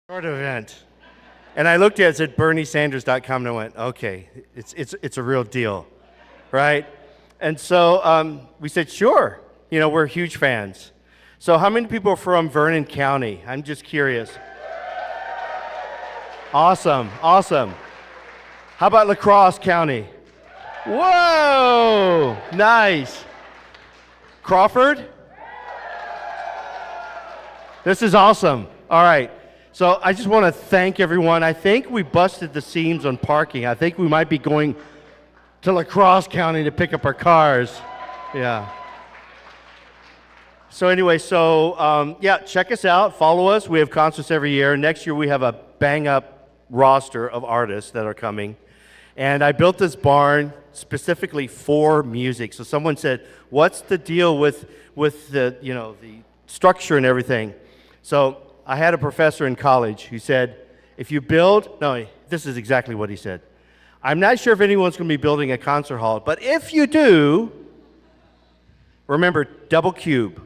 Short event. And I looked at it, it said BernieSanders.com, and I went, okay, it's a real deal, right? And so we said, sure. You know, we're huge fans. So how many people are from Vernon County? I'm just curious. Awesome, awesome. How about La Crosse County? Whoa, nice. Crawford? This is awesome. All right. So I just want to thank everyone. I think we busted the seams on parking. I think we might be going to La Crosse County to pick up our cars. Yeah. So anyway, yeah, check us out. Follow us. We have concerts every year. Next year we have a bang-up roster of artists that are coming. And I built this barn specifically for music. So someone said, what's the deal with the, you know, the structure and everything? So I had a professor in college who said, if you build, no, this is exactly what he said. I'm not sure if anyone's going to be building a concert hall, but if you do, remember, double cube.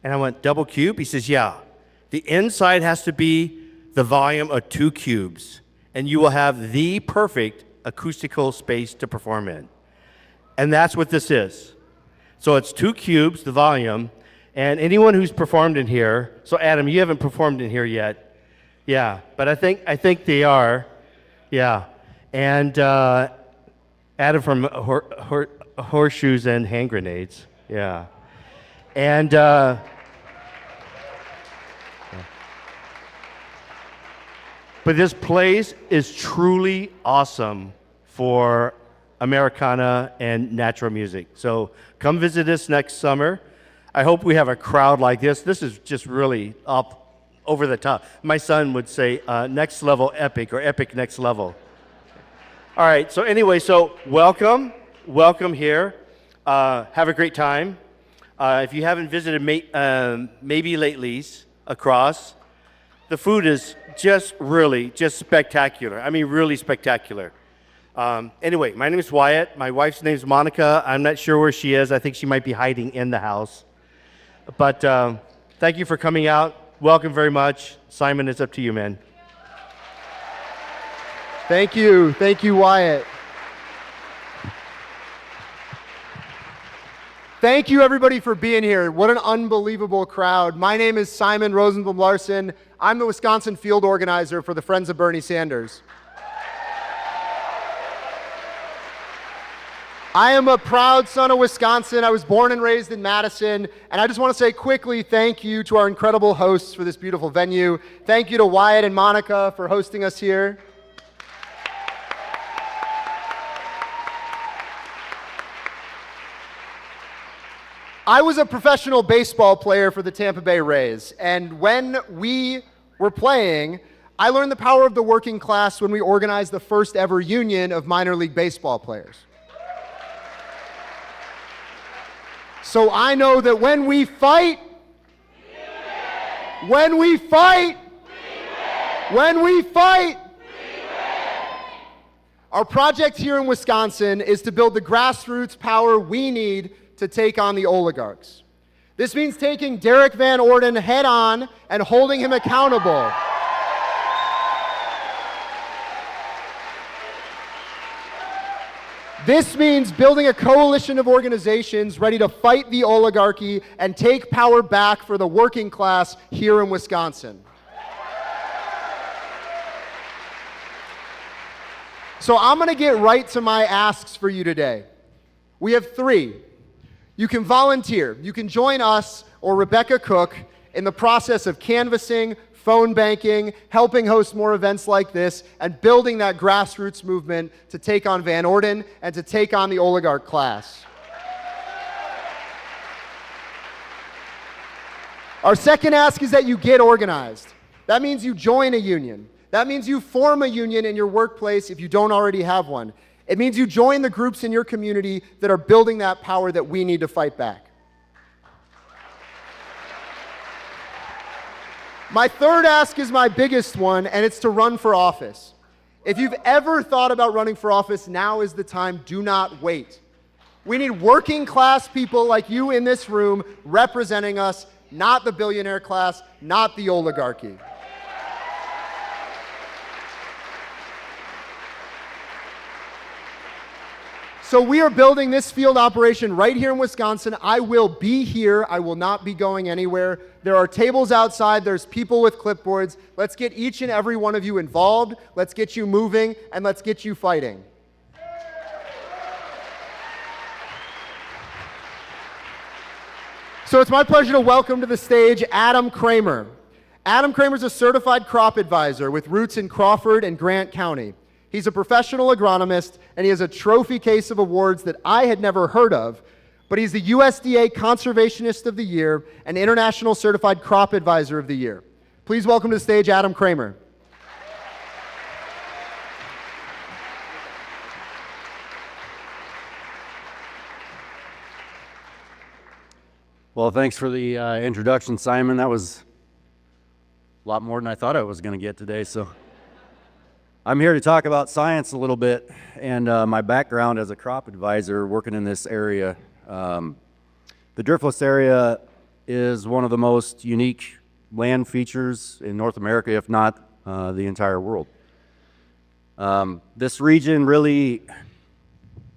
And I went, double cube? He says, yeah. The inside has to be the volume of 2 cubes, and you will have the perfect acoustical space to perform in. And that's what this is. So it's 2 cubes, the volume, and anyone who's performed in here, so Adam, you haven't performed in here yet. Yeah, but I think they are. Yeah. And Adam from Horseshoes and Hand Grenades. Yeah. And but this place is truly awesome for Americana and natural music. So come visit us next summer. I hope we have a crowd like this. This is just really up over the top. My son would say next level epic or epic next level. All right, so anyway, so welcome here. Have a great time. If you haven't visited maybe Lately's across, the food is just spectacular. I mean, really spectacular. Anyway, my name is Wyatt. My wife's name is Monica. I'm not sure where she is. I think she might be hiding in the house. But thank you for coming out. Welcome very much. Simon, it's up to you, man. Thank you, Wyatt. Thank you, everybody, for being here. What an unbelievable crowd. My name is Simon Rosenblum Larson. I'm the Wisconsin field organizer for the Friends of Bernie Sanders. I am a proud son of Wisconsin. I was born and raised in Madison, and I just want to say quickly thank you to our incredible hosts for this beautiful venue. Thank you to Wyatt and Monica for hosting us here. I was a professional baseball player for the Tampa Bay Rays, and when we were playing, I learned the power of the working class when we organized the first ever union of minor league baseball players. So I know that when we fight, our project here in Wisconsin is to build the grassroots power we need to take on the oligarchs. This means taking Derek Van Orden head on and holding him accountable. This means building a coalition of organizations ready to fight the oligarchy and take power back for the working class here in Wisconsin. So I'm going to get right to my asks for you today. We have 3. You can volunteer. You can join us or Rebecca Cook in the process of canvassing, phone banking, helping host more events like this, and building that grassroots movement to take on Van Orden and to take on the oligarch class. Our second ask is that you get organized. That means you join a union. That means you form a union in your workplace if you don't already have one. It means you join the groups in your community that are building that power that we need to fight back. My third ask is my biggest one, and it's to run for office. If you've ever thought about running for office, now is the time. Do not wait. We need working class people like you in this room representing us, not the billionaire class, not the oligarchy. So we are building this field operation right here in Wisconsin. I will be here. I will not be going anywhere. There are tables outside. There's people with clipboards. Let's get each and every one of you involved. Let's get you moving, and let's get you fighting. So it's my pleasure to welcome to the stage Adam Kramer. Adam Kramer is a certified crop advisor with roots in Crawford and Grant County. He's a professional agronomist, and he has a trophy case of awards that I had never heard of, but he's the USDA Conservationist of the Year and International Certified Crop Advisor of the Year. Please welcome to the stage Adam Kramer. Well, thanks for the introduction, Simon. That was a lot more than I thought I was going to get today. So I'm here to talk about science a little bit and my background as a crop advisor working in this area. The driftless area is one of the most unique land features in North America, if not the entire world. This region really,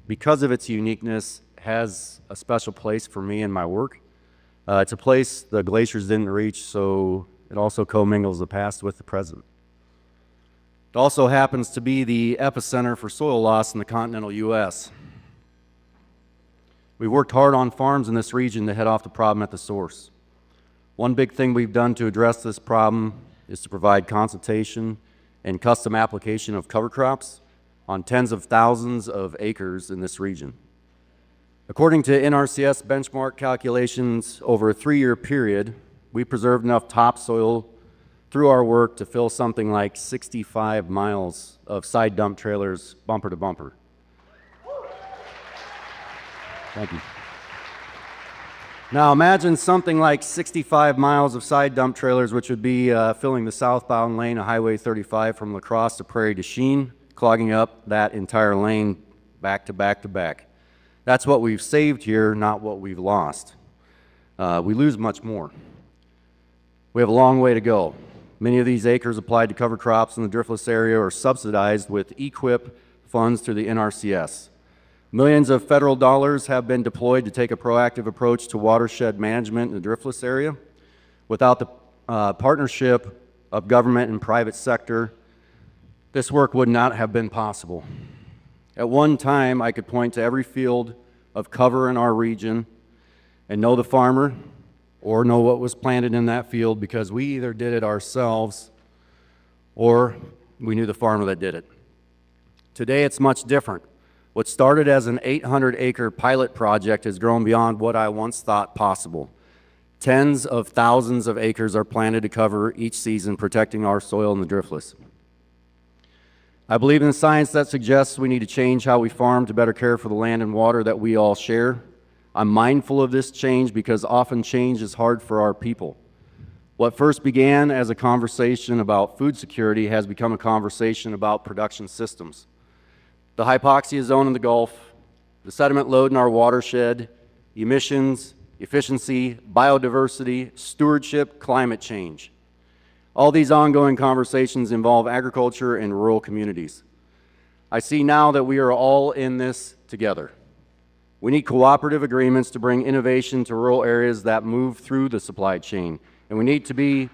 because of its uniqueness, has a special place for me in my work. It's a place the glaciers didn't reach, so it also commingles the past with the present. It also happens to be the epicenter for soil loss in the continental U.S. We worked hard on farms in this region to head off the problem at the source. One big thing we've done to address this problem is to provide consultation and custom application of cover crops on tens of thousands of acres in this region. According to NRCS benchmark calculations, over a 3-year period, we preserved enough topsoil through our work to fill something like 65 miles of side dump trailers bumper to bumper. Thank you. Now imagine something like 65 miles of side dump trailers, which would be filling the southbound lane of Highway 35 from La Crosse to Prairie du Chien, clogging up that entire lane back to back to back. That's what we've saved here, not what we've lost. We lose much more. We have a long way to go. Many of these acres applied to cover crops in the driftless area are subsidized with EQIP funds through the NRCS. Millions of federal dollars have been deployed to take a proactive approach to watershed management in the driftless area. Without the partnership of government and private sector, this work would not have been possible. At one time, I could point to every field of cover in our region and know the farmer or know what was planted in that field because we either did it ourselves or we knew the farmer that did it. Today, it's much different. What started as an 800-acre pilot project has grown beyond what I once thought possible. Tens of thousands of acres are planted to cover each season, protecting our soil in the driftless. I believe in the science that suggests we need to change how we farm to better care for the land and water that we all share. I'm mindful of this change because often change is hard for our people. What first began as a conversation about food security has become a conversation about production systems. The hypoxia zone in the Gulf, the sediment load in our watershed, emissions, efficiency, biodiversity, stewardship, climate change. All these ongoing conversations involve agriculture and rural communities. I see now that we are all in this together. We need cooperative agreements to bring innovation to rural areas that move through the supply chain. And we need to be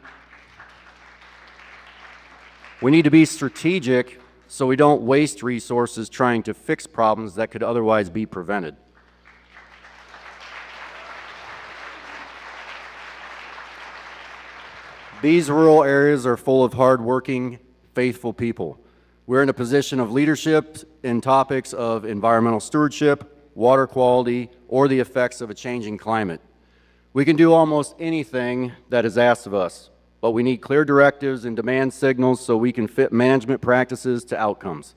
strategic so we don't waste resources trying to fix problems that could otherwise be prevented. These rural areas are full of hardworking, faithful people. We're in a position of leadership in topics of environmental stewardship, water quality, or the effects of a changing climate. We can do almost anything that is asked of us, but we need clear directives and demand signals so we can fit management practices to outcomes.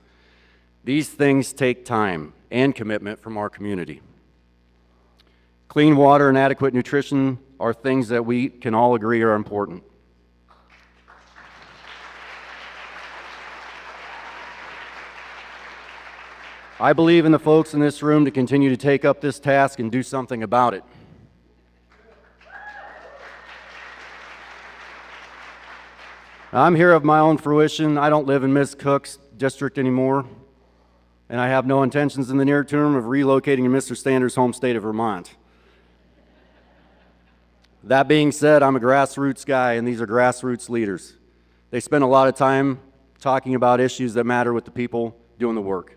These things take time and commitment from our community. Clean water and adequate nutrition are things that we can all agree are important. I believe in the folks in this room to continue to take up this task and do something about it. I'm here of my own fruition. I don't live in Ms. Cook's district anymore. and I have no intentions in the near term of relocating to Mr. Sanders' home state of Vermont. That being said, I'm a grassroots guy, and these are grassroots leaders. They spend a lot of time talking about issues that matter with the people doing the work.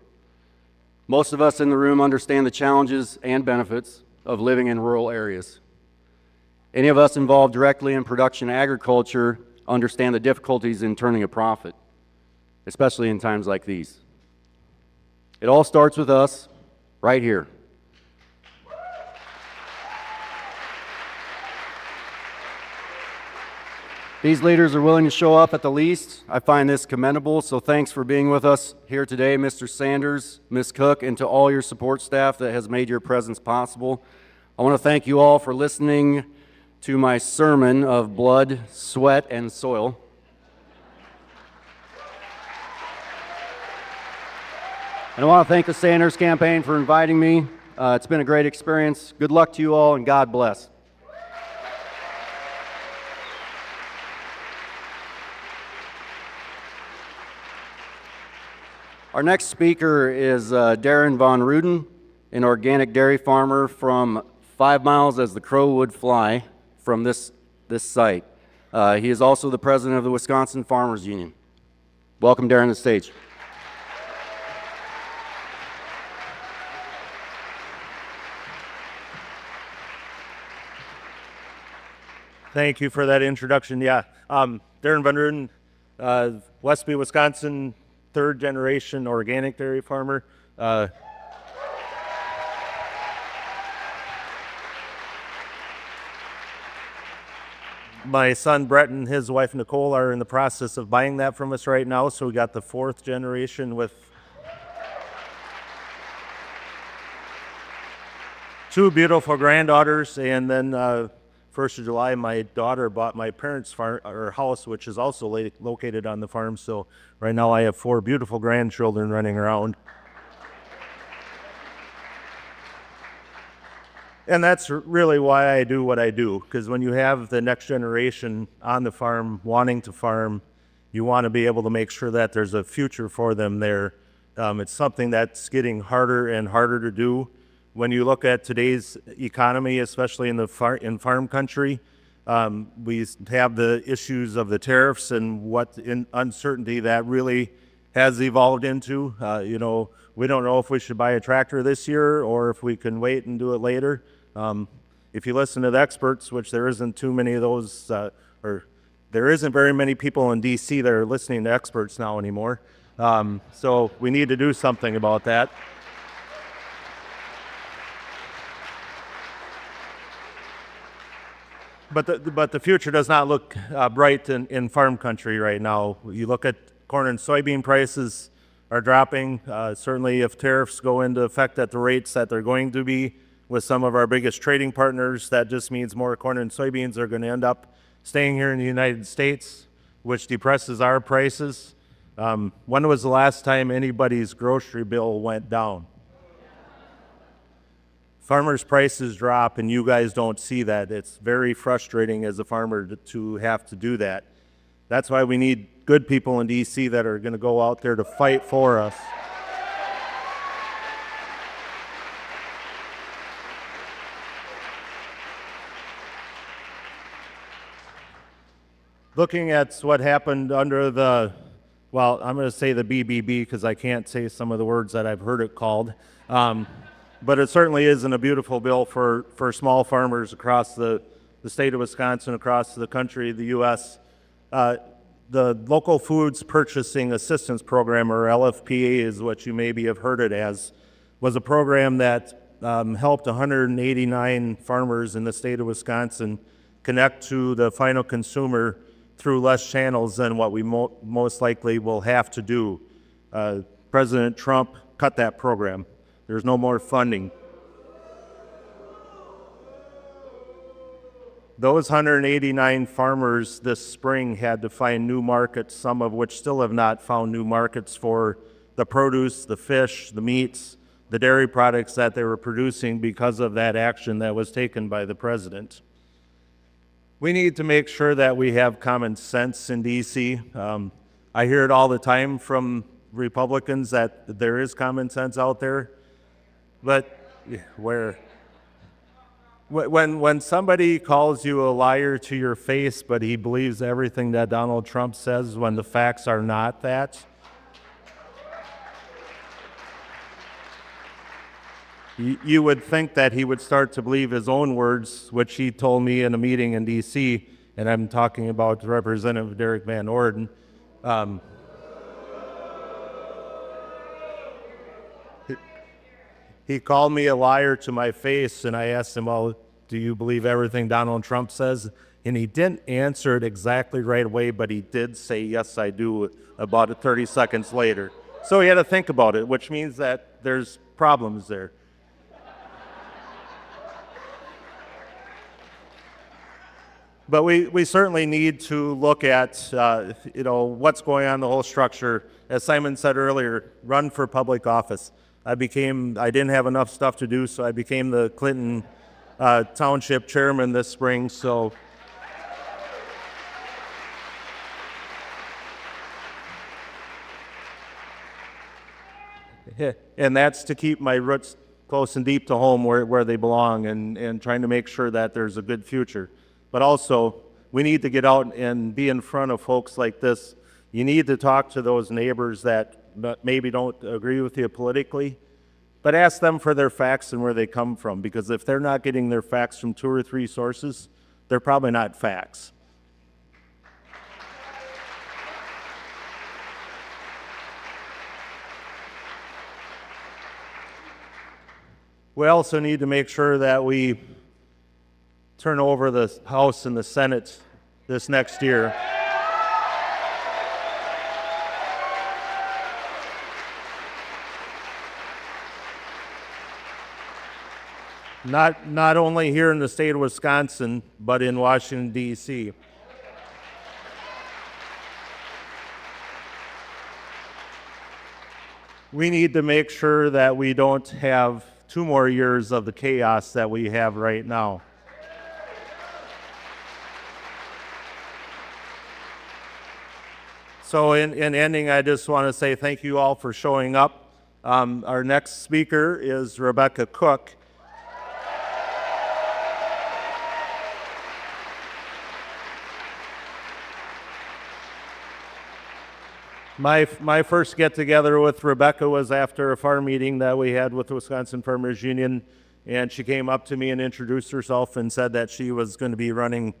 Most of us in the room understand the challenges and benefits of living in rural areas. Any of us involved directly in production agriculture understand the difficulties in turning a profit, especially in times like these. It all starts with us right here. These leaders are willing to show up at the least. I find this commendable, so thanks for being with us here today, Mr. Sanders, Ms. Cook, and to all your support staff that has made your presence possible. I want to thank you all for listening to my sermon of blood, sweat, and soil. And I want to thank the Sanders campaign for inviting me. It's been a great experience. Good luck to you all, and God bless. Our next speaker is Darren Von Ruden, an organic dairy farmer from 5 miles as the crow would fly from this site. He is also the president of the Wisconsin Farmers Union. Welcome, Darren, to the stage. Thank you for that introduction. Yeah, Darren Von Ruden, Westby, Wisconsin, third generation organic dairy farmer. My son Brett and his wife Nicole are in the process of buying that from us right now, so we got the fourth generation with 2 beautiful granddaughters, and then 1st of July, my daughter bought my parents' house, which is also located on the farm. So right now I have 4 beautiful grandchildren running around. And that's really why I do what I do, because when you have the next generation on the farm wanting to farm, you want to be able to make sure that there's a future for them there. It's something that's getting harder and harder to do. When you look at today's economy, especially in farm country, we have the issues of the tariffs and what uncertainty that really has evolved into. We don't know if we should buy a tractor this year or if we can wait and do it later. If you listen to the experts, which there isn't too many of those, or there isn't very many people in DC that are listening to experts now anymore. So we need to do something about that. But the future does not look bright in farm country right now. You look at corn and soybean prices are dropping. Certainly if tariffs go into effect at the rates that they're going to be with some of our biggest trading partners, that just means more corn and soybeans are going to end up staying here in the United States, which depresses our prices. When was the last time anybody's grocery bill went down? Farmers' prices drop and you guys don't see that. It's very frustrating as a farmer to have to do that. That's why we need good people in DC that are going to go out there to fight for us. Looking at what happened under the, well, I'm going to say the BBB because I can't say some of the words that I've heard it called. But it certainly isn't a beautiful bill for small farmers across the state of Wisconsin, across the country, the U.S. The Local Foods Purchasing Assistance Program, or LFPA is what you maybe have heard it as, was a program that helped 189 farmers in the state of Wisconsin connect to the final consumer through less channels than what we most likely will have to do. President Trump cut that program. There's no more funding. Those 189 farmers this spring had to find new markets, some of which still have not found new markets for the produce, the fish, the meats, the dairy products that they were producing because of that action that was taken by the president. We need to make sure that we have common sense in DC. I hear it all the time from Republicans that there is common sense out there. But when somebody calls you a liar to your face, but he believes everything that Donald Trump says when the facts are not that, you would think that he would start to believe his own words, which he told me in a meeting in D.C., and I'm talking about Representative Derek Van Orden. He called me a liar to my face, and I asked him, well, do you believe everything Donald Trump says? And he didn't answer it exactly right away, but he did say, yes, I do, about 30 seconds later. So he had to think about it, which means that there's problems there. But we certainly need to look at what's going on in the whole structure. As Simon said earlier, run for public office. I didn't have enough stuff to do, so I became the Clinton Township chairman this spring. So and that's to keep my roots close and deep to home where they belong, and trying to make sure that there's a good future. But also, we need to get out and be in front of folks like this. You need to talk to those neighbors that maybe don't agree with you politically, but ask them for their facts and where they come from, because if they're not getting their facts from 2 or 3 sources, they're probably not facts. We also need to make sure that we turn over the House and the Senate this next year. Not only here in the state of Wisconsin, but in Washington, D.C. We need to make sure that we don't have 2 more years of the chaos that we have right now. So in ending, I just want to say thank you all for showing up. Our next speaker is Rebecca Cook. My first get-together with Rebecca was after a farm meeting that we had with the Wisconsin Farmers Union, and she came up to me and introduced herself and said that she was going to be running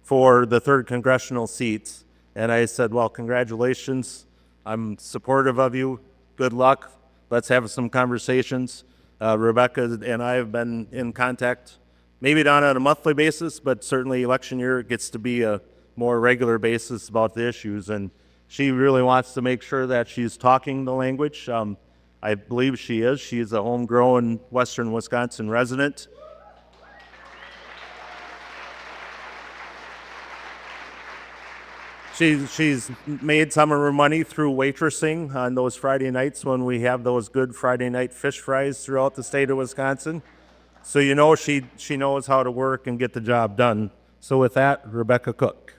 for the 3rd congressional seat. And I said, well, congratulations. I'm supportive of you. Good luck. Let's have some conversations. Rebecca and I have been in contact, maybe not on a monthly basis, but certainly election year it gets to be a more regular basis about the issues. And she really wants to make sure that she's talking the language. I believe she is. She's a homegrown Western Wisconsin resident. She's made some of her money through waitressing on those Friday nights when we have those good Friday night fish fries throughout the state of Wisconsin. So she knows how to work and get the job done. So with that, Rebecca Cook.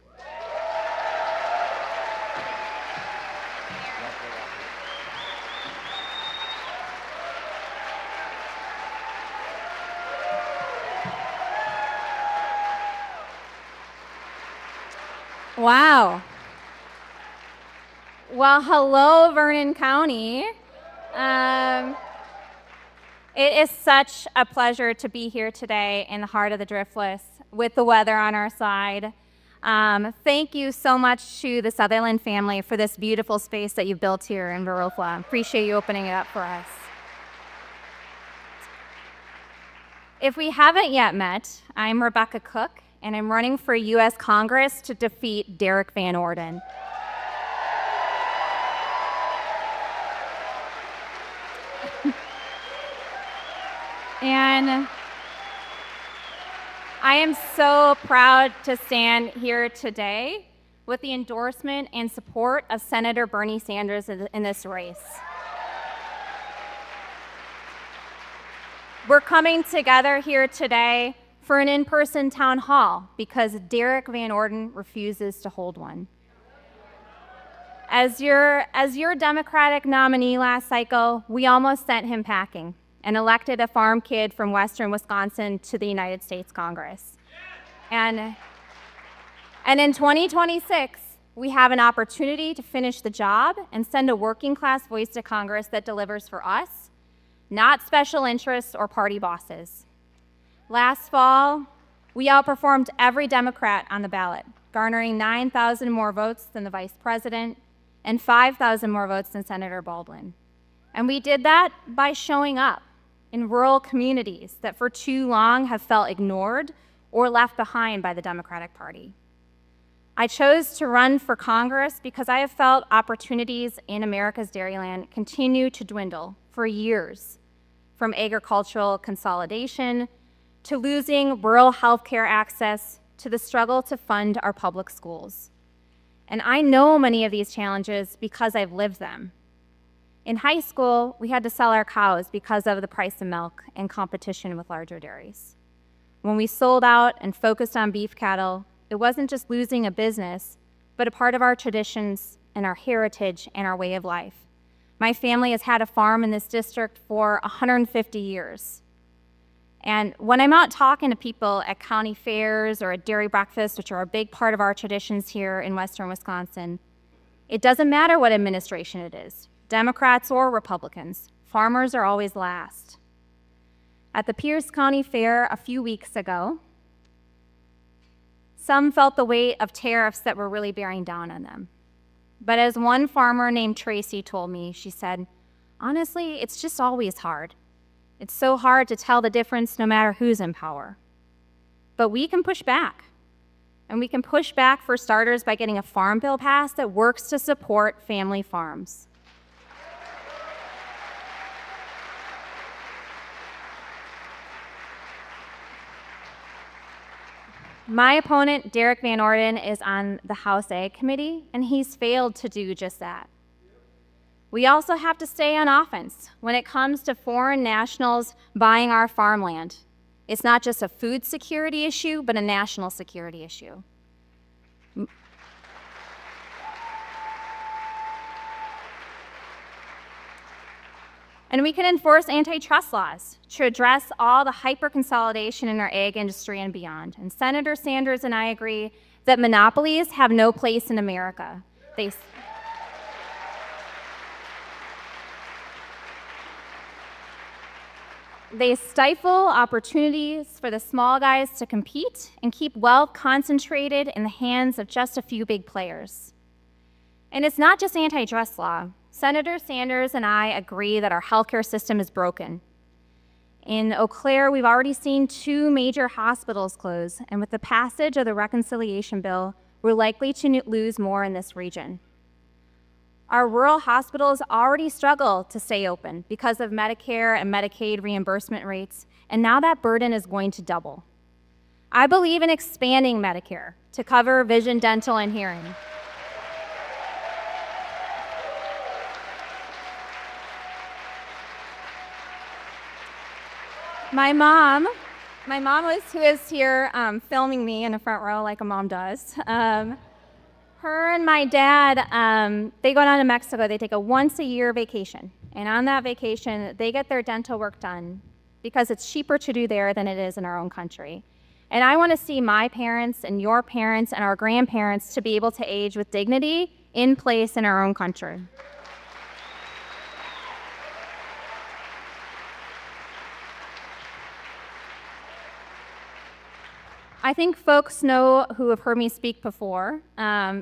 Wow. Well, hello, Vernon County. It is such a pleasure to be here today in the heart of the Driftless with the weather on our side. Thank you so much to the Sutherland family for this beautiful space that you've built here in Viroqua. Appreciate you opening it up for us. If we haven't yet met, I'm Rebecca Cook, and I'm running for U.S. Congress to defeat Derek Van Orden. And I am so proud to stand here today with the endorsement and support of Senator Bernie Sanders in this race. We're coming together here today for an in-person town hall because Derek Van Orden refuses to hold one. As your Democratic nominee last cycle, we almost sent him packing and elected a farm kid from Western Wisconsin to the United States Congress. And in 2026, we have an opportunity to finish the job and send a working class voice to Congress that delivers for us, not special interests or party bosses. Last fall, we outperformed every Democrat on the ballot, garnering 9,000 more votes than the vice president and 5,000 more votes than Senator Baldwin. And we did that by showing up in rural communities that for too long have felt ignored or left behind by the Democratic Party. I chose to run for Congress because I have felt opportunities in America's dairyland continue to dwindle for years, from agricultural consolidation to losing rural healthcare access to the struggle to fund our public schools. And I know many of these challenges because I've lived them. In high school, we had to sell our cows because of the price of milk and competition with larger dairies. When we sold out and focused on beef cattle, it wasn't just losing a business, but a part of our traditions and our heritage and our way of life. My family has had a farm in this district for 150 years. And when I'm out talking to people at county fairs or at dairy breakfasts, which are a big part of our traditions here in Western Wisconsin, it doesn't matter what administration it is, Democrats or Republicans, farmers are always last. At the Pierce County Fair a few weeks ago, some felt the weight of tariffs that were really bearing down on them. But as one farmer named Tracy told me, she said, honestly, it's just always hard. It's so hard to tell the difference no matter who's in power. But we can push back. And we can push back for starters by getting a farm bill passed that works to support family farms. My opponent, Derek Van Orden, is on the House Ag Committee, and he's failed to do just that. We also have to stay on offense when it comes to foreign nationals buying our farmland. It's not just a food security issue, but a national security issue. And we can enforce antitrust laws to address all the hyper-consolidation in our ag industry and beyond. And Senator Sanders and I agree that monopolies have no place in America. They stifle opportunities for the small guys to compete and keep wealth concentrated in the hands of just a few big players. And it's not just antitrust law. Senator Sanders and I agree that our healthcare system is broken. In Eau Claire, we've already seen 2 major hospitals close, and with the passage of the reconciliation bill, we're likely to lose more in this region. Our rural hospitals already struggle to stay open because of Medicare and Medicaid reimbursement rates, and now that burden is going to double. I believe in expanding Medicare to cover vision, dental, and hearing. My mom who is here filming me in the front row like a mom does. Her and my dad, they go down to Mexico. They take a once-a-year vacation. And on that vacation, they get their dental work done because it's cheaper to do there than it is in our own country. And I want to see my parents and your parents and our grandparents to be able to age with dignity in place in our own country. I think folks know who have heard me speak before.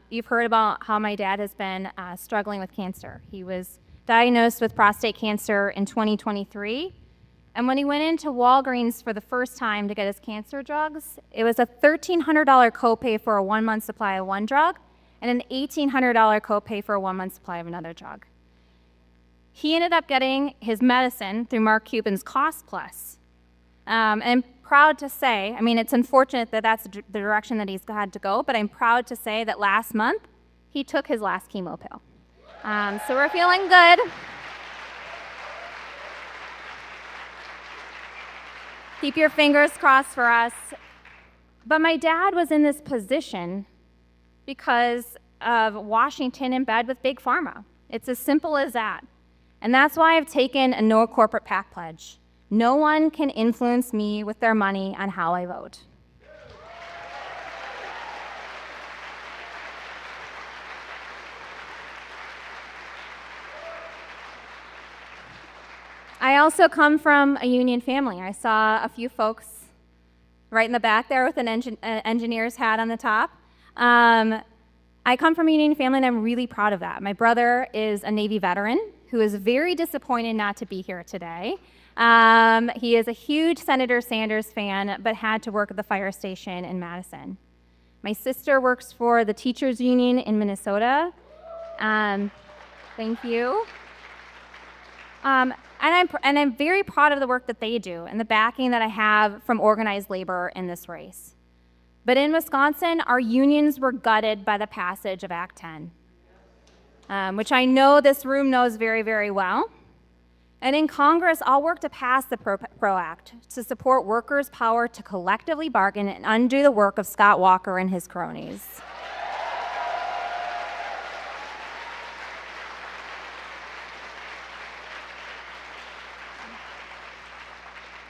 You've heard about how my dad has been struggling with cancer. He was diagnosed with prostate cancer in 2023. And when he went into Walgreens for the first time to get his cancer drugs, it was a $1,300 copay for a 1-month supply of one drug and an $1,800 copay for a 1-month supply of another drug. He ended up getting his medicine through Mark Cuban's Cost Plus. And I'm proud to say, I mean, it's unfortunate that that's the direction that he's had to go, but I'm proud to say that last month, he took his last chemo pill. So we're feeling good. Keep your fingers crossed for us. But my dad was in this position because of Washington in bed with Big Pharma. It's as simple as that. And that's why I've taken a no corporate PAC pledge. No one can influence me with their money on how I vote. I also come from a union family. I saw a few folks right in the back there with an engineer's hat on the top. I come from a union family, and I'm really proud of that. My brother is a Navy veteran who is very disappointed not to be here today. He is a huge Senator Sanders fan, but had to work at the fire station in Madison. My sister works for the teachers union in Minnesota. Thank you. And I'm very proud of the work that they do and the backing that I have from organized labor in this race. But in Wisconsin, our unions were gutted by the passage of Act 10, which I know this room knows very, very well. And in Congress, I'll work to pass the PRO Act to support workers' power to collectively bargain and undo the work of Scott Walker and his cronies.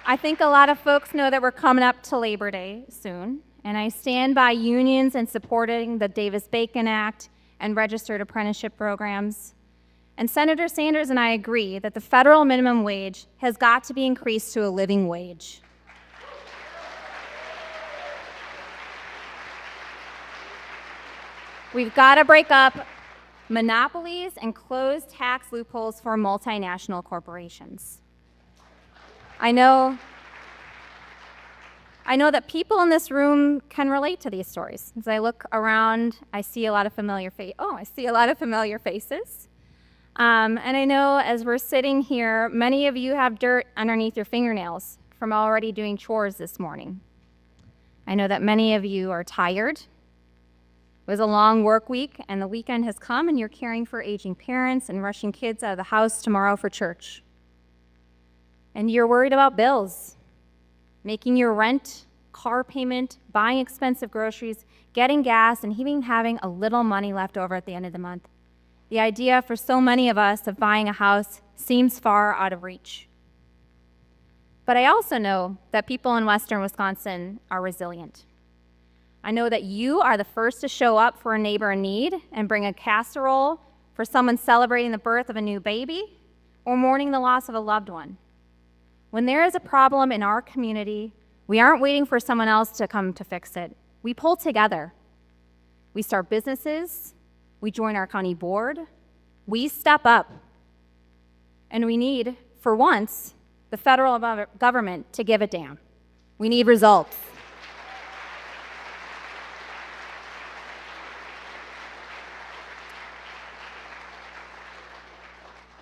I think a lot of folks know that we're coming up to Labor Day soon, and I stand by unions in supporting the Davis-Bacon Act and registered apprenticeship programs. And Senator Sanders and I agree that the federal minimum wage has got to be increased to a living wage. We've got to break up monopolies and close tax loopholes for multinational corporations. I know that people in this room can relate to these stories. As I look around, I see a lot of familiar faces. And I know as we're sitting here, many of you have dirt underneath your fingernails from already doing chores this morning. I know that many of you are tired. It was a long work week, and the weekend has come, and you're caring for aging parents and rushing kids out of the house tomorrow for church. And you're worried about bills, making your rent, car payment, buying expensive groceries, getting gas, and even having a little money left over at the end of the month. The idea for so many of us of buying a house seems far out of reach. But I also know that people in Western Wisconsin are resilient. I know that you are the first to show up for a neighbor in need and bring a casserole for someone celebrating the birth of a new baby or mourning the loss of a loved one. When there is a problem in our community, we aren't waiting for someone else to come to fix it. We pull together. We start businesses. We join our county board. We step up. And we need, for once, the federal government to give a damn. We need results.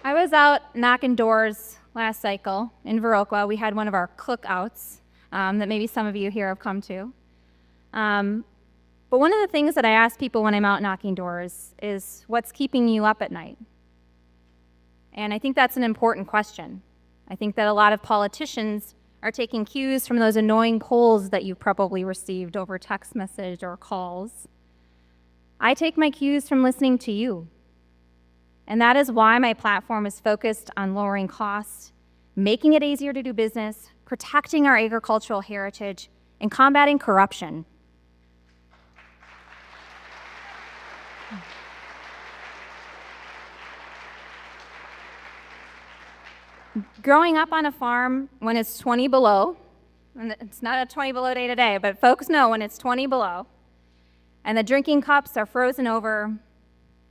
I was out knocking doors last cycle in Viroqua. We had one of our cookouts that maybe some of you here have come to. But one of the things that I ask people when I'm out knocking doors is, what's keeping you up at night? And I think that's an important question. I think that a lot of politicians are taking cues from those annoying polls that you've probably received over text message or calls. I take my cues from listening to you. And that is why my platform is focused on lowering costs, making it easier to do business, protecting our agricultural heritage, and combating corruption. Growing up on a farm when it's 20 below, and it's not a 20 below day today, but folks know when it's 20 below, and the drinking cups are frozen over,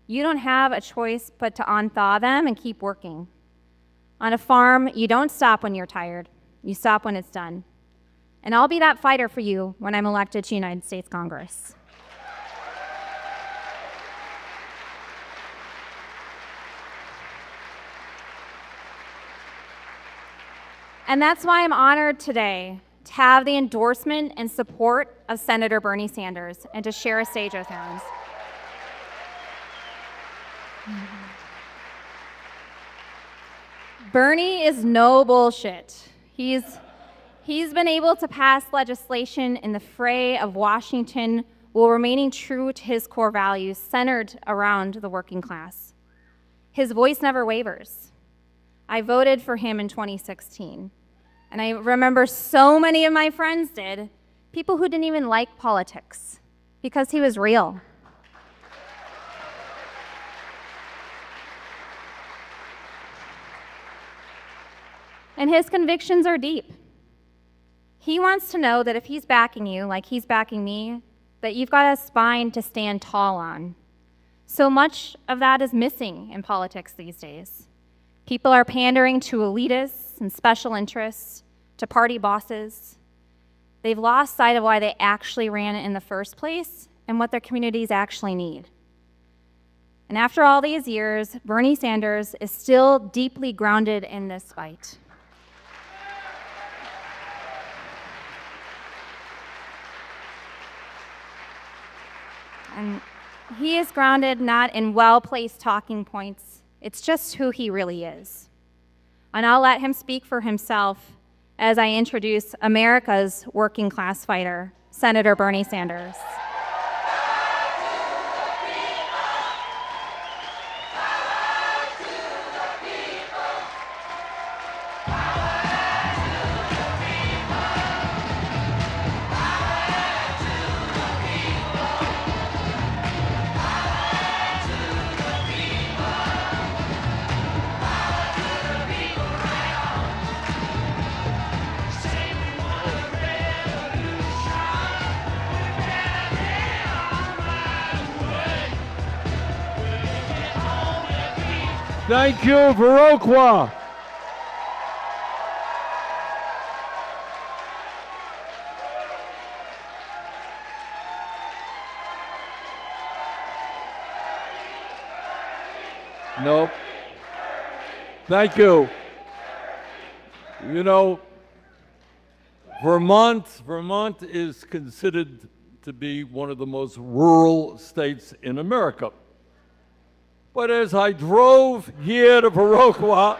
you don't have a choice but to unthaw them and keep working. On a farm, you don't stop when you're tired. You stop when it's done. And I'll be that fighter for you when I'm elected to United States Congress. And that's why I'm honored today to have the endorsement and support of Senator Bernie Sanders and to share a stage with him. Bernie is no bullshit. He's been able to pass legislation in the fray of Washington while remaining true to his core values centered around the working class. His voice never wavers. I voted for him in 2016, and I remember so many of my friends did, people who didn't even like politics, because he was real. And his convictions are deep. He wants to know that if he's backing you, like he's backing me, that you've got a spine to stand tall on. So much of that is missing in politics these days. People are pandering to elitists and special interests, to party bosses. They've lost sight of why they actually ran it in the first place and what their communities actually need. And after all these years, Bernie Sanders is still deeply grounded in this fight. And he is grounded not in well-placed talking points. It's just who he really is. And I'll let him speak for himself as I introduce America's working class fighter, Senator Bernie Sanders. Thank you, Viroqua. Nope. Thank you. You know, Vermont is considered to be one of the most rural states in America. But as I drove here to Viroqua,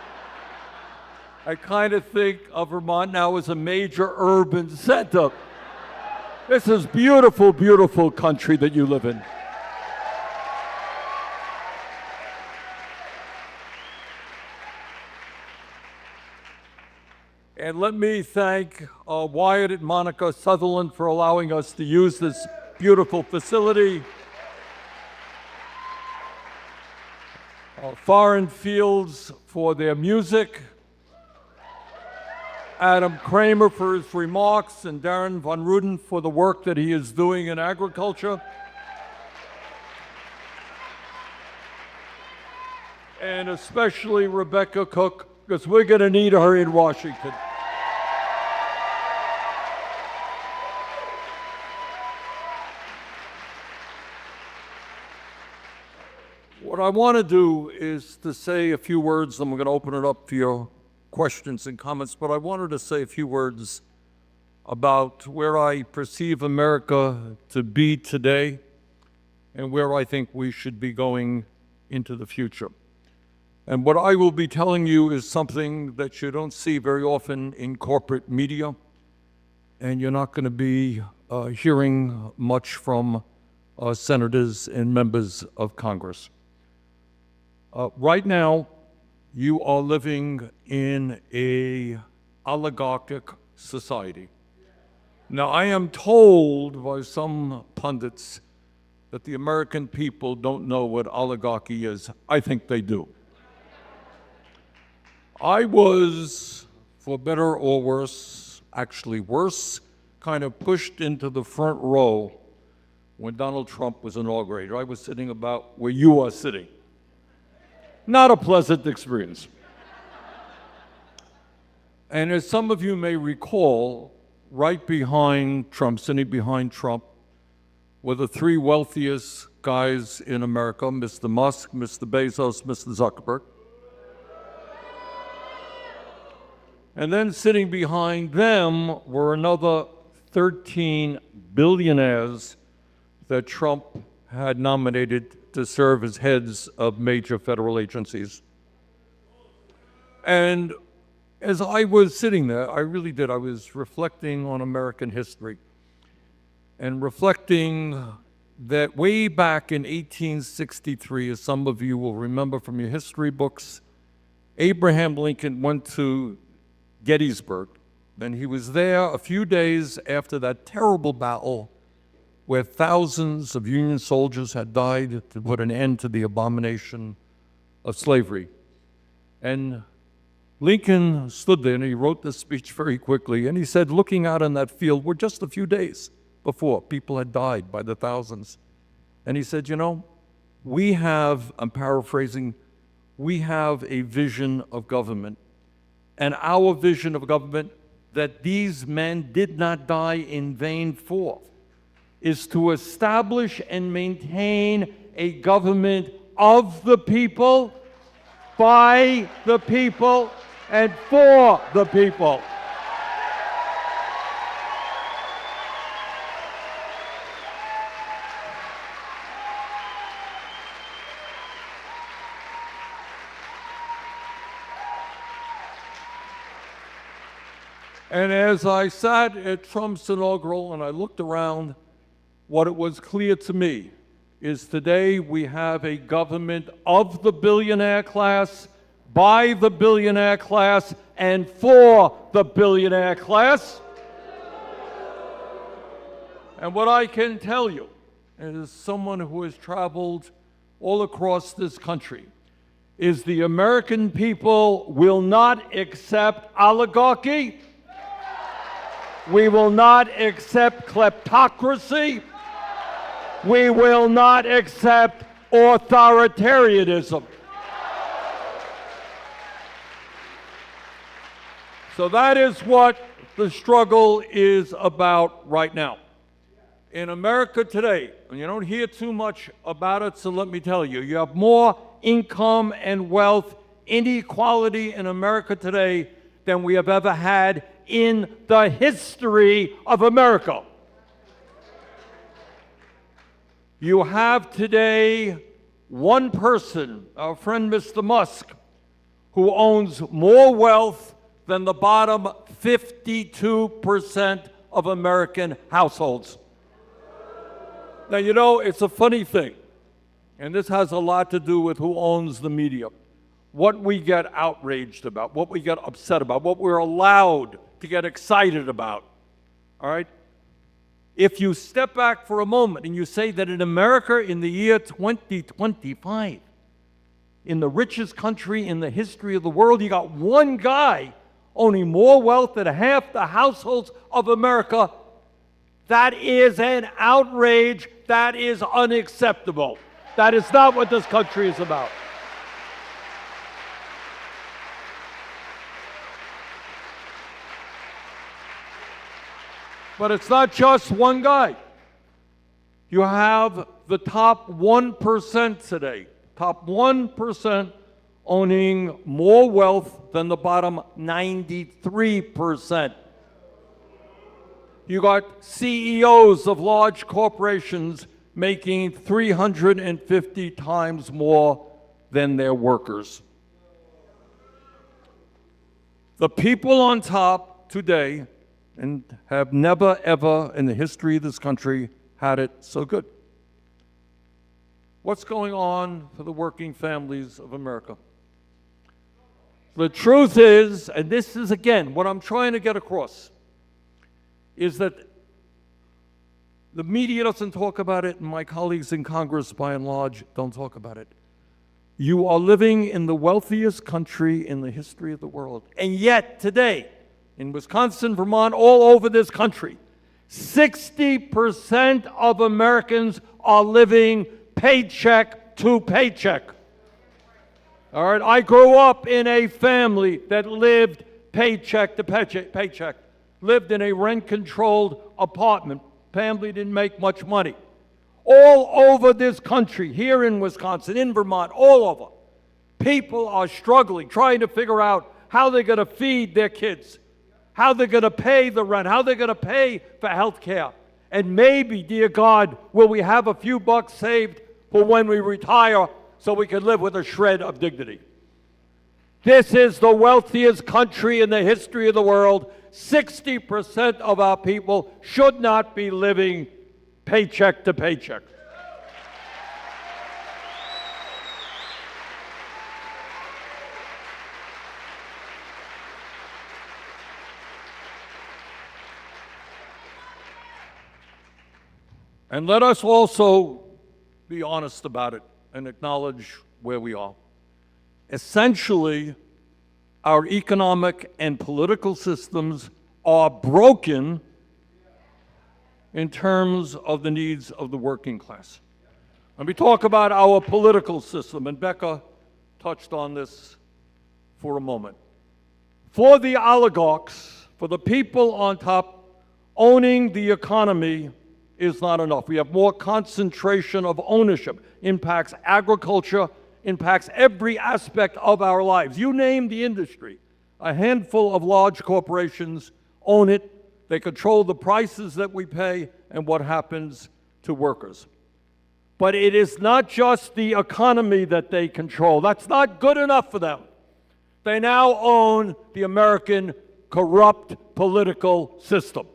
I kind of think of Vermont now as a major urban center. This is beautiful, beautiful country that you live in. And let me thank Wyatt and Monica Sutherland for allowing us to use this beautiful facility. Foreign Fields for their music, Adam Kramer for his remarks, and Darren Van Ruden for the work that he is doing in agriculture. And especially Rebecca Cook, because we're going to need her in Washington. What I want to do is to say a few words, and we're going to open it up for your questions and comments, but I wanted to say a few words about where I perceive America to be today and where I think we should be going into the future. And what I will be telling you is something that you don't see very often in corporate media, and you're not going to be hearing much from senators and members of Congress. Right now, you are living in an oligarchic society. Now, I am told by some pundits that the American people don't know what oligarchy is. I think they do. I was, for better or worse, actually worse, kind of pushed into the front row when Donald Trump was inaugurated. I was sitting about where you are sitting. Not a pleasant experience. And as some of you may recall, right behind Trump, sitting behind Trump, were the three wealthiest guys in America, Mr. Musk, Mr. Bezos, Mr. Zuckerberg. And then sitting behind them were another 13 billionaires that Trump had nominated to serve as heads of major federal agencies. And as I was sitting there, I really did, I was reflecting on American history. and reflecting that way back in 1863, as some of you will remember from your history books, Abraham Lincoln went to Gettysburg, and he was there a few days after that terrible battle where thousands of Union soldiers had died to put an end to the abomination of slavery. And Lincoln stood there and he wrote this speech very quickly, and he said, looking out on that field, were just a few days before people had died by the thousands. And he said, you know, we have, I'm paraphrasing, we have a vision of government. And our vision of government that these men did not die in vain for is to establish and maintain a government of the people, by the people, and for the people. And as I sat at Trump's inaugural and I looked around, what it was clear to me is today we have a government of the billionaire class, by the billionaire class, and for the billionaire class. And what I can tell you, as someone who has traveled all across this country, is the American people will not accept oligarchy. We will not accept kleptocracy. We will not accept authoritarianism. So that is what the struggle is about right now. In America today, and you don't hear too much about it, so let me tell you, you have more income and wealth inequality in America today than we have ever had in the history of America. You have today one person, our friend Mr. Musk, who owns more wealth than the bottom 52% of American households. Now, you know, it's a funny thing, and this has a lot to do with who owns the media. What we get outraged about, what we get upset about, what we're allowed to get excited about, all right? If you step back for a moment and you say that in America in the year 2025, in the richest country in the history of the world, you got one guy owning more wealth than half the households of America, that is an outrage. That is unacceptable. That is not what this country is about. But it's not just one guy. You have the top 1% today, top 1% owning more wealth than the bottom 93%. You got CEOs of large corporations making 350 times more than their workers. The people on top today and have never, ever in the history of this country had it so good. What's going on for the working families of America? The truth is, and this is again what I'm trying to get across, is that the media doesn't talk about it, and my colleagues in Congress, by and large, don't talk about it. You are living in the wealthiest country in the history of the world. And yet, today, in Wisconsin, Vermont, all over this country, 60% of Americans are living paycheck to paycheck. All right, I grew up in a family that lived paycheck to paycheck, lived in a rent-controlled apartment. Family didn't make much money. All over this country, here in Wisconsin, in Vermont, all over, people are struggling, trying to figure out how they're going to feed their kids, how they're going to pay the rent, how they're going to pay for health care. And maybe, dear God, will we have a few bucks saved for when we retire so we can live with a shred of dignity. This is the wealthiest country in the history of the world. 60% of our people should not be living paycheck to paycheck. And let us also be honest about it and acknowledge where we are. Essentially, our economic and political systems are broken in terms of the needs of the working class. Let me talk about our political system, and Becca touched on this for a moment. For the oligarchs, for the people on top, owning the economy is not enough. We have more concentration of ownership. Impacts agriculture, impacts every aspect of our lives. You name the industry. A handful of large corporations own it. They control the prices that we pay and what happens to workers. But it is not just the economy that they control. That's not good enough for them. They now own the American corrupt political system.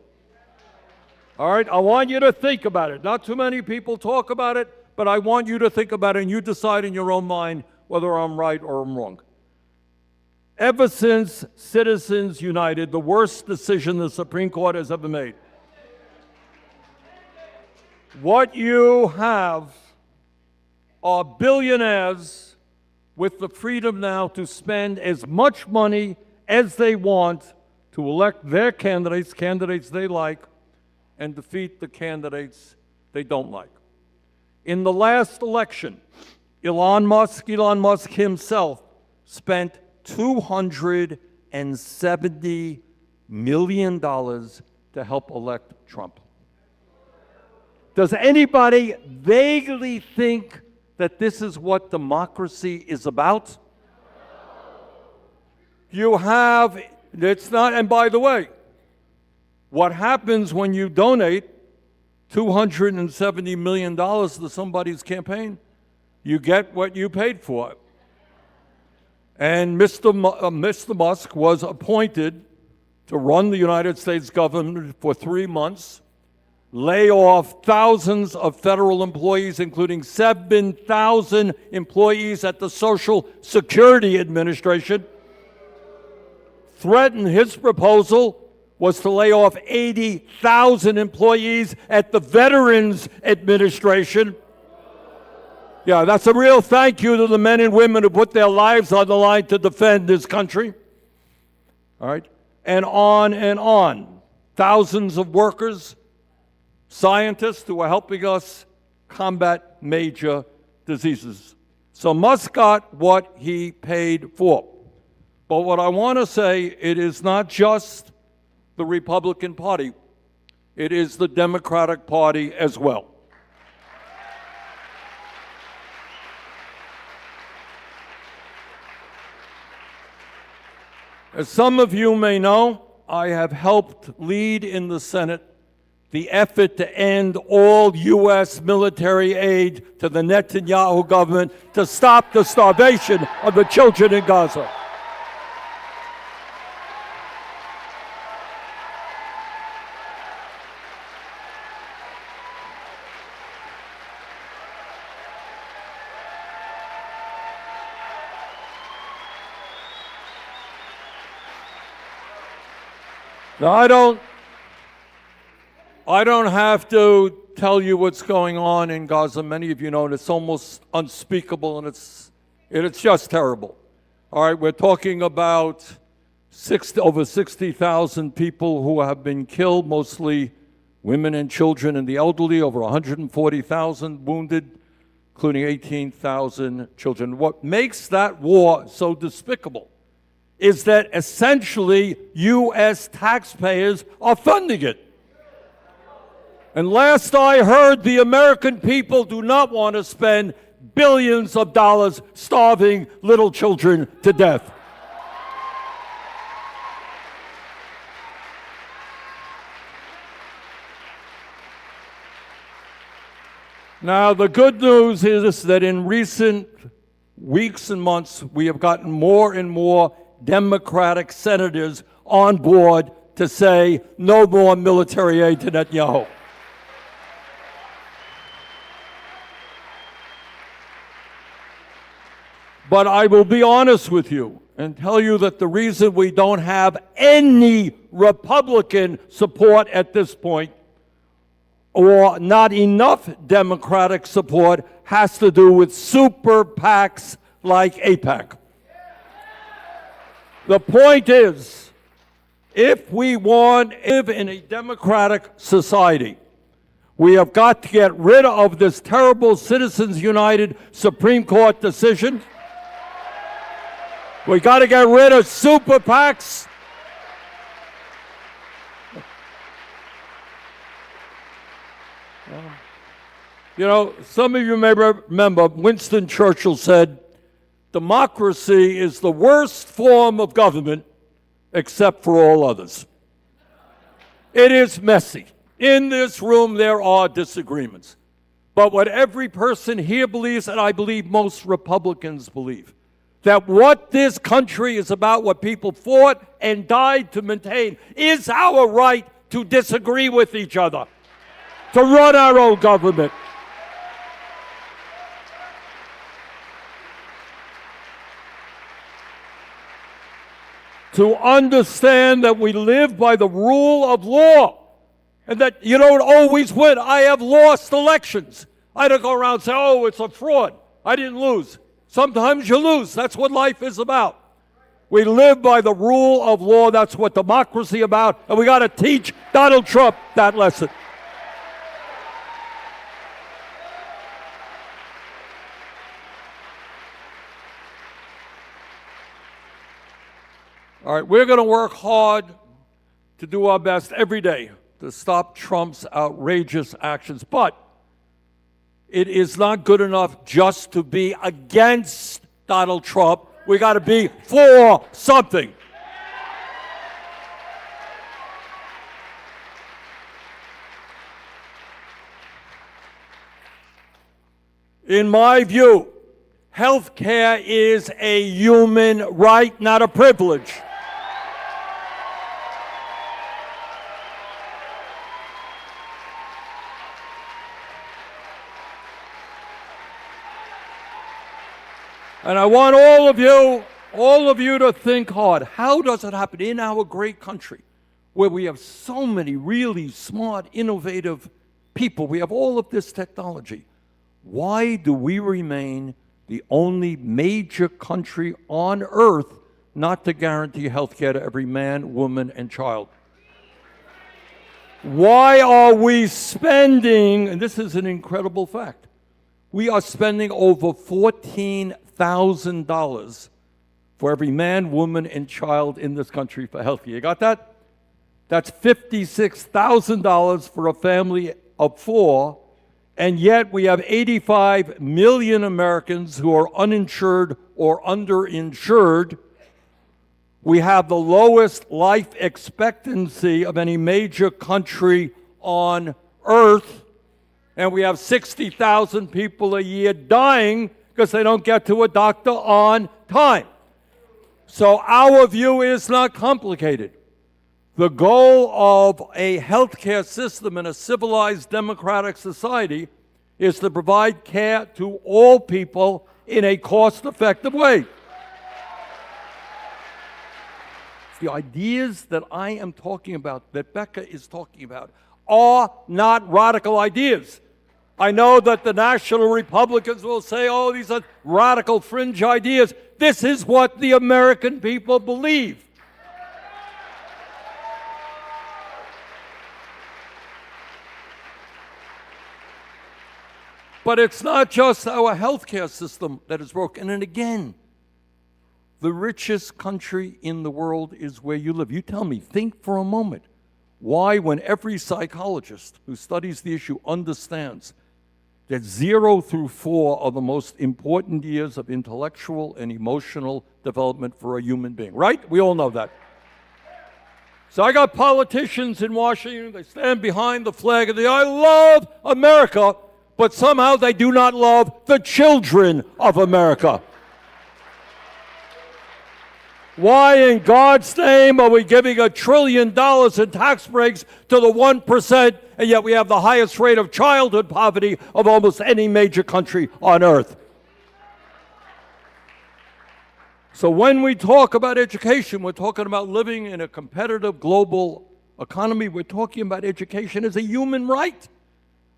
All right, I want you to think about it. Not too many people talk about it, but I want you to think about it, and you decide in your own mind whether I'm right or I'm wrong. Ever since Citizens United, the worst decision the Supreme Court has ever made, what you have are billionaires with the freedom now to spend as much money as they want to elect their candidates they like, and defeat the candidates they don't like. In the last election, Elon Musk himself spent $270 million to help elect Trump. Does anybody vaguely think that this is what democracy is about? You have, it's not, and by the way, what happens when you donate $270 million to somebody's campaign? You get what you paid for. And Mr. Musk was appointed to run the United States government for 3 months, lay off thousands of federal employees, including 7,000 employees at the Social Security Administration, threaten his proposal was to lay off 80,000 employees at the Veterans Administration. Yeah, that's a real thank you to the men and women who put their lives on the line to defend this country. All right? And on and on. Thousands of workers, scientists who are helping us combat major diseases. So Musk got what he paid for. But what I want to say, it is not just the Republican Party. It is the Democratic Party as well. As some of you may know, I have helped lead in the Senate the effort to end all U.S. military aid to the Netanyahu government to stop the starvation of the children in Gaza. Now, I don't have to tell you what's going on in Gaza. Many of you know, and it's almost unspeakable, and it's just terrible. All right, we're talking about over 60,000 people who have been killed, mostly women and children and the elderly, over 140,000 wounded, including 18,000 children. What makes that war so despicable is that essentially U.S. taxpayers are funding it. And last I heard, the American people do not want to spend billions of dollars starving little children to death. Now, the good news is that in recent weeks and months, we have gotten more and more Democratic senators on board to say no more military aid to Netanyahu. But I will be honest with you and tell you that the reason we don't have any Republican support at this point, or not enough Democratic support, has to do with super PACs like AIPAC. The point is, if we want to live in a democratic society, we have got to get rid of this terrible Citizens United Supreme Court decision. We got to get rid of super PACs. You know, some of you may remember Winston Churchill said, democracy is the worst form of government except for all others. It is messy. In this room, there are disagreements. But what every person here believes, and I believe most Republicans believe, that what this country is about, what people fought and died to maintain, is our right to disagree with each other, to run our own government. To understand that we live by the rule of law and that you don't always win. I have lost elections. I don't go around and say, oh, it's a fraud. I didn't lose. Sometimes you lose. That's what life is about. We live by the rule of law. That's what democracy is about. And we got to teach Donald Trump that lesson. All right, we're going to work hard to do our best every day to stop Trump's outrageous actions. But it is not good enough just to be against Donald Trump. We got to be for something. In my view, health care is a human right, not a privilege. And I want all of you to think hard. How does it happen in our great country where we have so many really smart, innovative people? We have all of this technology. Why do we remain the only major country on earth not to guarantee health care to every man, woman, and child? Why are we spending, and this is an incredible fact, we are spending over $14,000 for every man, woman, and child in this country for health care. You got that? That's $56,000 for a family of four, and yet we have 85 million Americans who are uninsured or underinsured. We have the lowest life expectancy of any major country on earth. And we have 60,000 people a year dying because they don't get to a doctor on time. So our view is not complicated. The goal of a healthcare system in a civilized democratic society is to provide care to all people in a cost-effective way. The ideas that I am talking about, that Becca is talking about, are not radical ideas. I know that the national Republicans will say, oh, these are radical fringe ideas. This is what the American people believe. But it's not just our healthcare system that is broken. And again, the richest country in the world is where you live. You tell me, think for a moment, why, when every psychologist who studies the issue understands that 0 through 4 are the most important years of intellectual and emotional development for a human being, right? We all know that. So I got politicians in Washington, they stand behind the flag and they, I love America, but somehow they do not love the children of America. Why in God's name are we giving $1 trillion in tax breaks to the 1%, and yet we have the highest rate of childhood poverty of almost any major country on earth? So when we talk about education, we're talking about living in a competitive global economy. We're talking about education as a human right.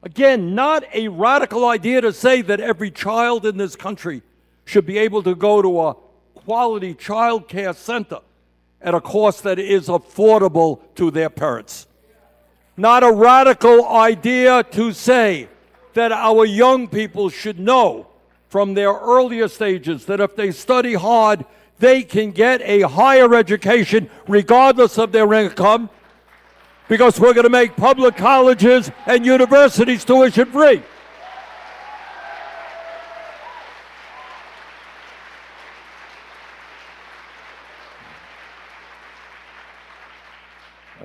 Again, not a radical idea to say that every child in this country should be able to go to a quality child care center at a cost that is affordable to their parents. Not a radical idea to say that our young people should know from their earlier stages that if they study hard, they can get a higher education regardless of their income, because we're going to make public colleges and universities tuition free.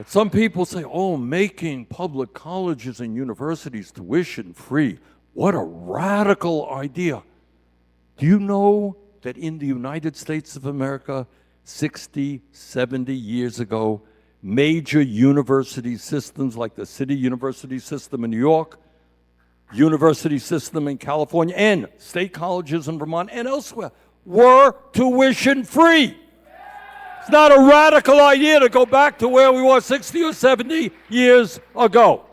Some people say, oh, making public colleges and universities tuition free. What a radical idea. Do you know that in the United States of America, 60, 70 years ago, major university systems like the City University System in New York, University System in California, and state colleges in Vermont and elsewhere were tuition free? It's not a radical idea to go back to where we were 60 or 70 years ago.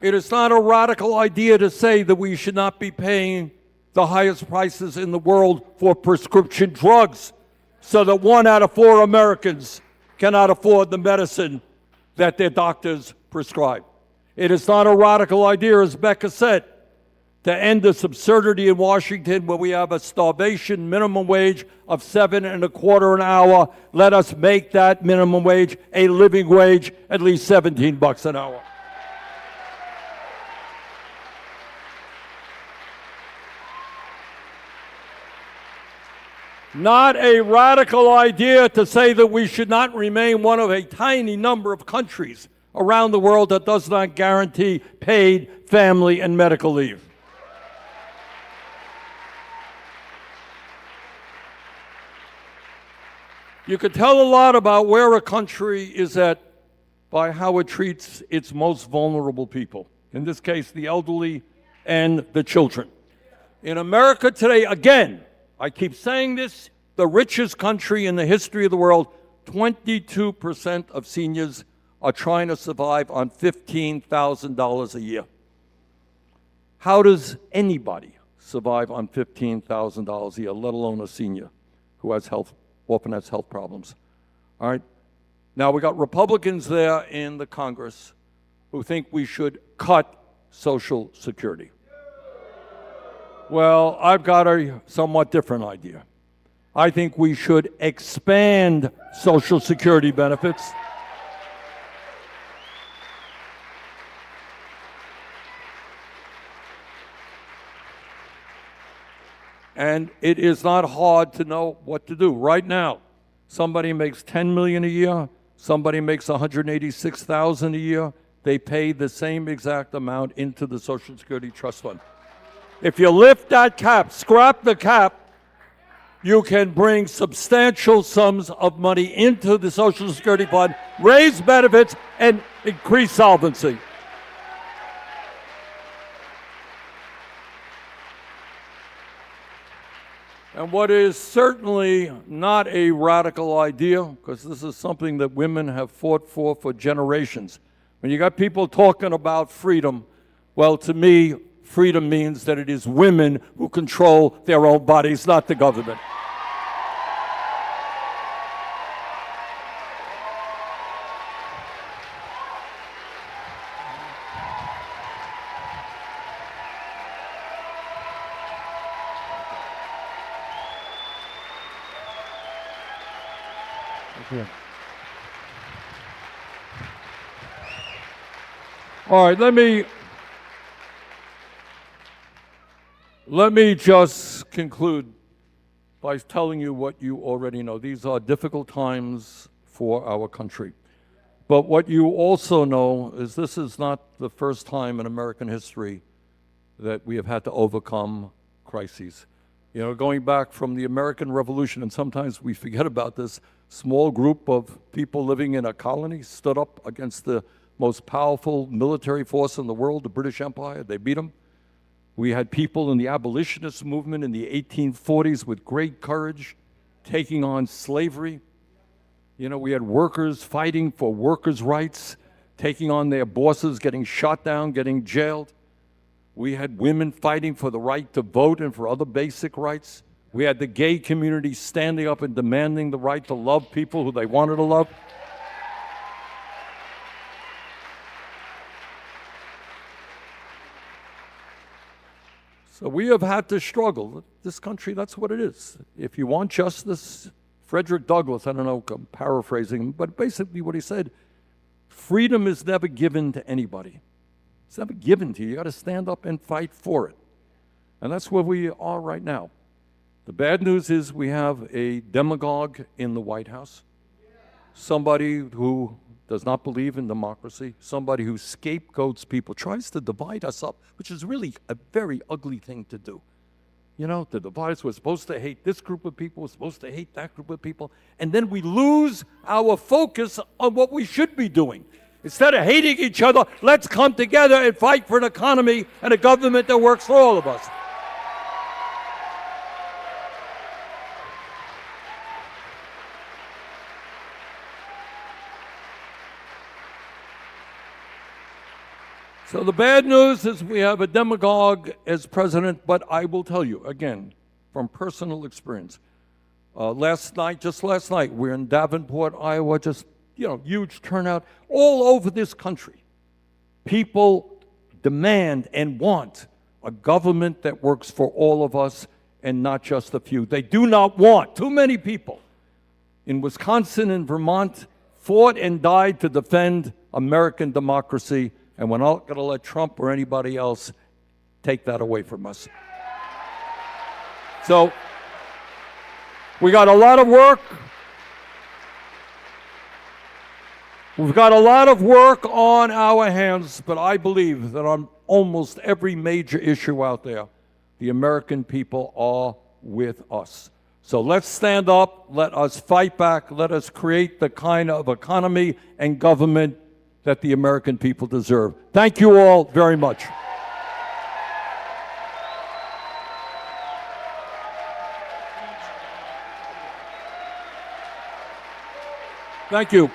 It is not a radical idea to say that we should not be paying the highest prices in the world for prescription drugs so that 1 out of 4 Americans cannot afford the medicine that their doctors prescribe. It is not a radical idea, as Becca said, to end this absurdity in Washington where we have a starvation minimum wage of $7.25 an hour. Let us make that minimum wage a living wage, at least $17 an hour. Not a radical idea to say that we should not remain one of a tiny number of countries around the world that does not guarantee paid family and medical leave. You could tell a lot about where a country is at by how it treats its most vulnerable people. In this case, the elderly and the children. In America today, again, I keep saying this, the richest country in the history of the world, 22% of seniors are trying to survive on $15,000 a year. How does anybody survive on $15,000 a year, let alone a senior who has often has health problems? All right. Now, we got Republicans there in the Congress who think we should cut Social Security. Well, I've got a somewhat different idea. I think we should expand Social Security benefits. And it is not hard to know what to do. Right now, somebody makes $10 million a year, somebody makes $186,000 a year, they pay the same exact amount into the Social Security Trust Fund. If you lift that cap, scrap the cap, you can bring substantial sums of money into the Social Security Fund, raise benefits, and increase solvency. And what is certainly not a radical idea, because this is something that women have fought for generations. When you got people talking about freedom, well, to me, freedom means that it is women who control their own bodies, not the government. All right, let me just conclude by telling you what you already know. These are difficult times for our country. But what you also know is this is not the first time in American history that we have had to overcome crises. You know, going back from the American Revolution, and sometimes we forget about this, small group of people living in a colony stood up against the most powerful military force in the world, the British Empire. They beat them. We had people in the abolitionist movement in the 1840s with great courage taking on slavery. You know, we had workers fighting for workers' rights, taking on their bosses, getting shot down, getting jailed. We had women fighting for the right to vote and for other basic rights. We had the gay community standing up and demanding the right to love people who they wanted to love. So we have had to struggle. This country, that's what it is. If you want justice, Frederick Douglass, I don't know, I'm paraphrasing him, but basically what he said, freedom is never given to anybody. It's never given to you. You got to stand up and fight for it. And that's where we are right now. The bad news is we have a demagogue in the White House, somebody who does not believe in democracy, somebody who scapegoats people, tries to divide us up, which is really a very ugly thing to do. You know, to divide us, we're supposed to hate this group of people, we're supposed to hate that group of people, and then we lose our focus on what we should be doing. Instead of hating each other, let's come together and fight for an economy and a government that works for all of us. So the bad news is we have a demagogue as president, but I will tell you, again, from personal experience, just last night, we're in Davenport, Iowa, just, huge turnout all over this country. People demand and want a government that works for all of us and not just a few. They do not want, too many people in Wisconsin and Vermont fought and died to defend American democracy, and we're not going to let Trump or anybody else take that away from us. So we got a lot of work. We've got a lot of work on our hands, but I believe that on almost every major issue out there, the American people are with us. So let's stand up, let us fight back, let us create the kind of economy and government that the American people deserve. Thank you all very much. Thank you.